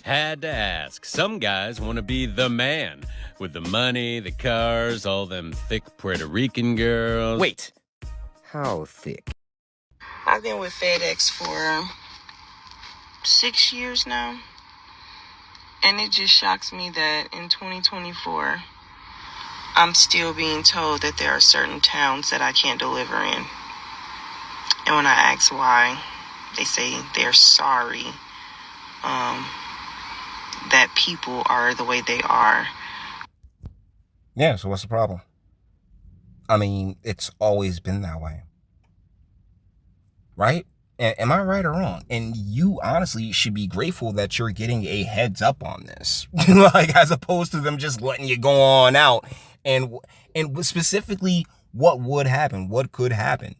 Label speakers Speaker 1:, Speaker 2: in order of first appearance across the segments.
Speaker 1: Had to ask. Some guys want to be the man with the money, the cars, all them thick Puerto Rican girls.
Speaker 2: Wait, how thick?
Speaker 3: I've been with FedEx for 6 years now. And it just shocks me that in 2024, I'm still being told that there are certain towns that I can't deliver in. And when I ask why, they say they're sorry that people are the way they are.
Speaker 2: Yeah, so what's the problem? I mean, it's always been that way. Right? Am I right or wrong? And you honestly should be grateful that you're getting a heads up on this. Like, as opposed to them just letting you go on out. And specifically, what would happen? What could happen?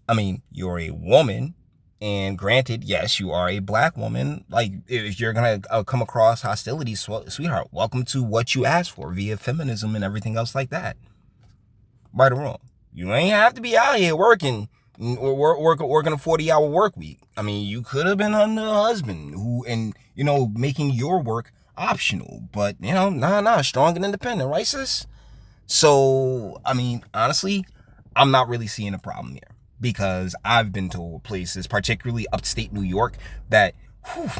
Speaker 2: I mean, you're a woman. And granted, yes, you are a black woman. Like, if you're going to come across hostility, sweetheart, welcome to what you asked for via feminism and everything else like that. Right or wrong? You ain't have to be out here working a 40-hour work week. I mean, you could have been under a husband making your work optional. But, strong and independent, right, sis? So, I mean, honestly, I'm not really seeing a problem here. Because I've been told places, particularly upstate New York, that,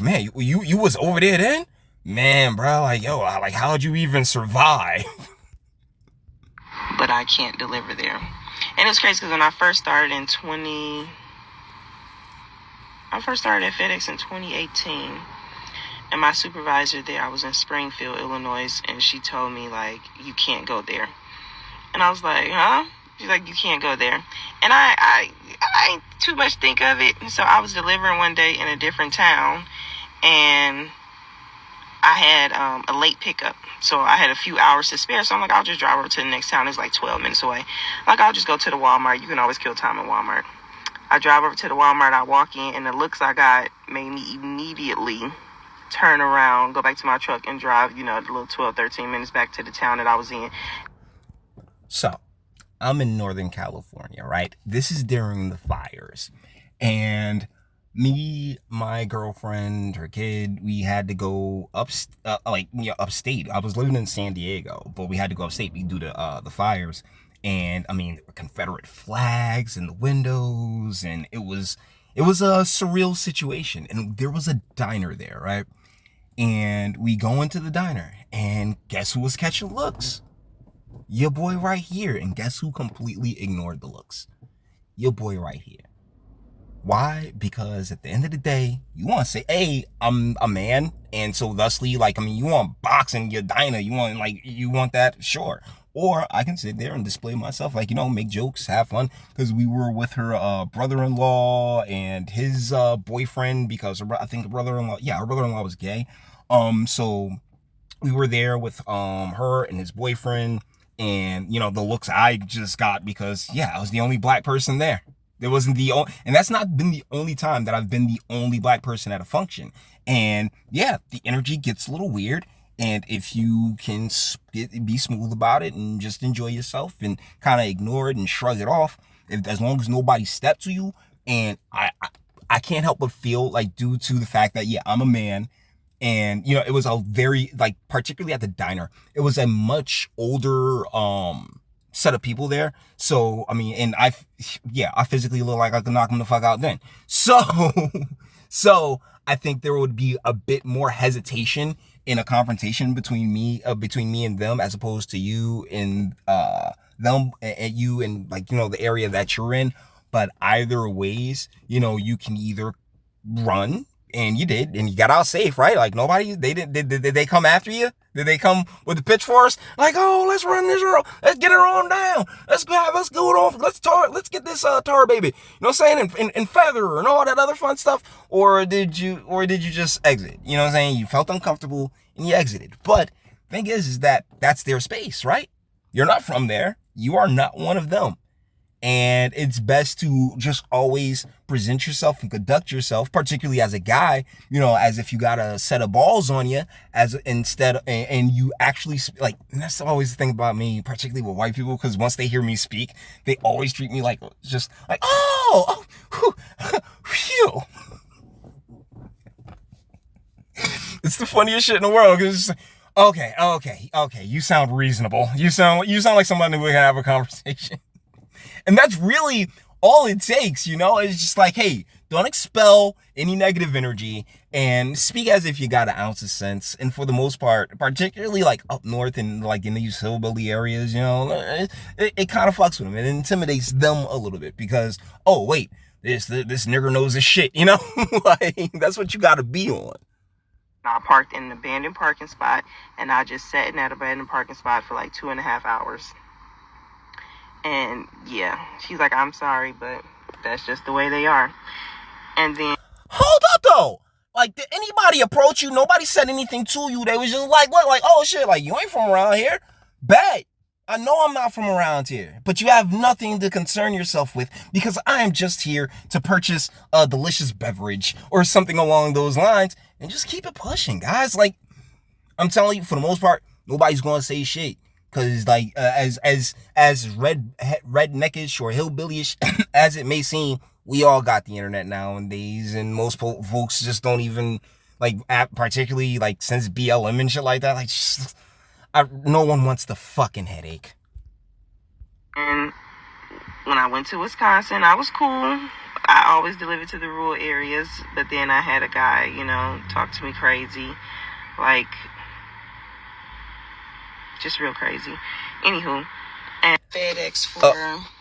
Speaker 2: man, you was over there then? Man, bro, how'd you even survive?
Speaker 3: But I can't deliver there. And it's crazy because when I first started at FedEx in 2018, and my supervisor there, I was in Springfield, Illinois, and she told me, you can't go there. And I was like, huh? She's like, you can't go there. And I ain't too much think of it. And so I was delivering one day in a different town, and I had a late pickup. So I had a few hours to spare. So I'm like, I'll just drive over to the next town. It's like 12 minutes away. I'll just go to the Walmart. You can always kill time at Walmart. I drive over to the Walmart. I walk in, and the looks I got made me immediately turn around, go back to my truck, and drive, the little 12, 13 minutes back to the town that I was in.
Speaker 2: So, I'm in Northern California, right? This is during the fires. And me, my girlfriend, her kid, we had to go upstate. I was living in San Diego, but we had to go upstate due to the fires. And I mean, there were Confederate flags in the windows, and it was a surreal situation. And there was a diner there, right? And we go into the diner, and guess who was catching looks? Your boy right here. And guess who completely ignored the looks? Your boy right here. Why? Because at the end of the day, you want to say, hey, I'm a man. And so thusly, you want boxing your diner. You want that? Sure. Or I can sit there and display myself, make jokes, have fun. Because we were with her brother-in-law and his boyfriend, because I think her brother-in-law was gay. So we were there with her and his boyfriend. And, the looks I just got because, I was the only black person there. There wasn't and that's not been the only time that I've been the only black person at a function. And the energy gets a little weird. And if you can be smooth about it and just enjoy yourself and kind of ignore it and shrug it off, as long as nobody stepped to you, and I can't help but feel due to the fact that, I'm a man. And, it was a very, particularly at the diner, it was a much older set of people there. So, I mean, and I physically look like I could knock them the fuck out then. So I think there would be a bit more hesitation in a confrontation between me and them, as opposed to you and them and you and the area that you're in. But either ways, you can either run. And you did, and you got out safe, right? Nobody, did they come after you? Did they come with the pitchforks? Let's run this girl, let's get her on down, let's go it off, let's get this tar baby, you know what I'm saying, and feather and all that other fun stuff, or did you just exit? You know what I'm saying? You felt uncomfortable and you exited. But thing is that that's their space, right? You're not from there. You are not one of them. And it's best to just always present yourself and conduct yourself, particularly as a guy, as if you got a set of balls on you, and you actually, and that's always the thing about me, particularly with white people, because once they hear me speak, they always treat me phew. It's the funniest shit in the world. Cause it's like, okay. You sound reasonable. You sound like somebody we can have a conversation. And that's really all it takes, you know? It's just like, hey, don't expel any negative energy and speak as if you got an ounce of sense. And for the most part, particularly like up north and like in these hillbilly areas, you know, it kind of fucks with them. It intimidates them a little bit because, oh, wait, this nigger knows his shit, you know? Like, that's what you got to be on.
Speaker 3: I parked in an abandoned parking spot, and I just sat in that abandoned parking spot for like 2.5 hours. And yeah, she's like, I'm sorry, but that's just the way they are. And then,
Speaker 2: hold up though. Like, did anybody approach you? Nobody said anything to you. They was just like, look, like, oh shit, like, you ain't from around here. Bet. I know I'm not from around here, but you have nothing to concern yourself with because I am just here to purchase a delicious beverage or something along those lines and just keep it pushing, guys. Like, I'm telling you, for the most part, nobody's going to say shit. Cause like as redneckish or hillbillyish as it may seem, we all got the internet nowadays, and most folks just don't even like, particularly like since BLM and shit like that. Like, no one wants the fucking headache.
Speaker 3: And when I went to Wisconsin, I was cool. I always delivered to the rural areas, but then I had a guy, you know, talk to me crazy, like, just real crazy. Anywho, and FedEx for.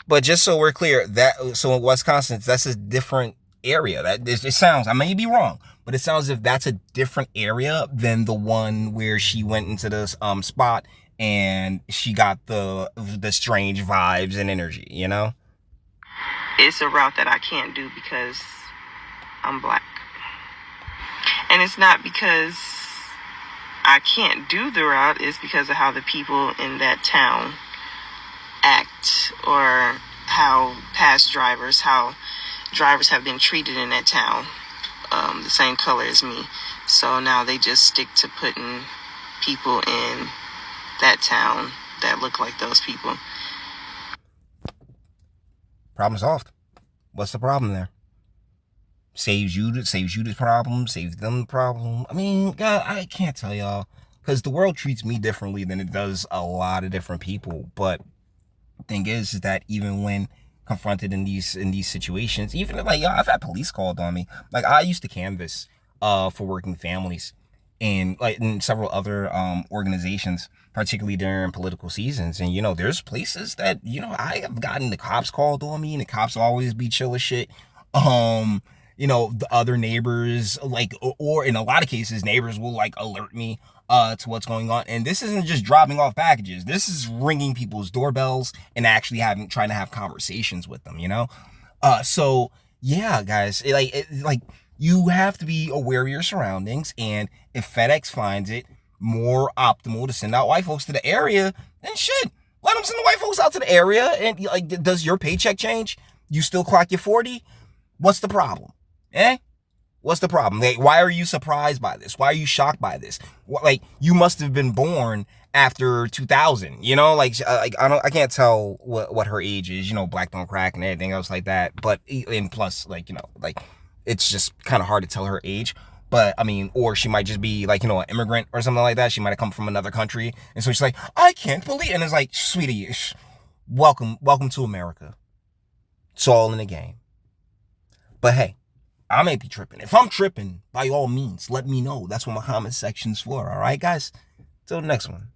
Speaker 2: But just so we're clear, so in Wisconsin, that's a different area. That it sounds, I may be wrong, but it sounds as if that's a different area than the one where she went into this spot and she got the strange vibes and energy, you know?
Speaker 3: It's a route that I can't do because I'm black. And it's not because I can't do the route, it's because of how the people in that town act, or how how drivers have been treated in that town, the same color as me. So now they just stick to putting people in that town that look like those people.
Speaker 2: Problem solved. What's the problem there? Saves you the problem, saves them the problem. I mean, God, I can't tell y'all, because the world treats me differently than it does a lot of different people. But the thing is that even when confronted in these situations, even like, I've had police called on me. Like, I used to canvass for working families and like in several other organizations, particularly during political seasons. And you know, there's places that, you know, I have gotten the cops called on me, and the cops always be chill as shit. You know, the other neighbors, like, or in a lot of cases, neighbors will like alert me to what's going on. And this isn't just dropping off packages. This is ringing people's doorbells and actually trying to have conversations with them, you know? So yeah, guys, like you have to be aware of your surroundings. And if FedEx finds it more optimal to send out white folks to the area, then shit, let them send the white folks out to the area. And like, does your paycheck change? You still clock your 40? What's the problem? What's the problem? Like, why are you surprised by this? Why are you shocked by this? Like, you must have been born after 2000, you know? Like I can't tell what her age is, you know, black don't crack and everything else like that. But, and plus, like, you know, like, it's just kind of hard to tell her age. But, I mean, or she might just be like, you know, an immigrant or something like that. She might have come from another country. And so she's like, I can't believe it. And it's like, sweetie, welcome to America. It's all in the game. But hey, I may be tripping. If I'm tripping, by all means, let me know. That's what my comment section's for. All right, guys? Till the next one.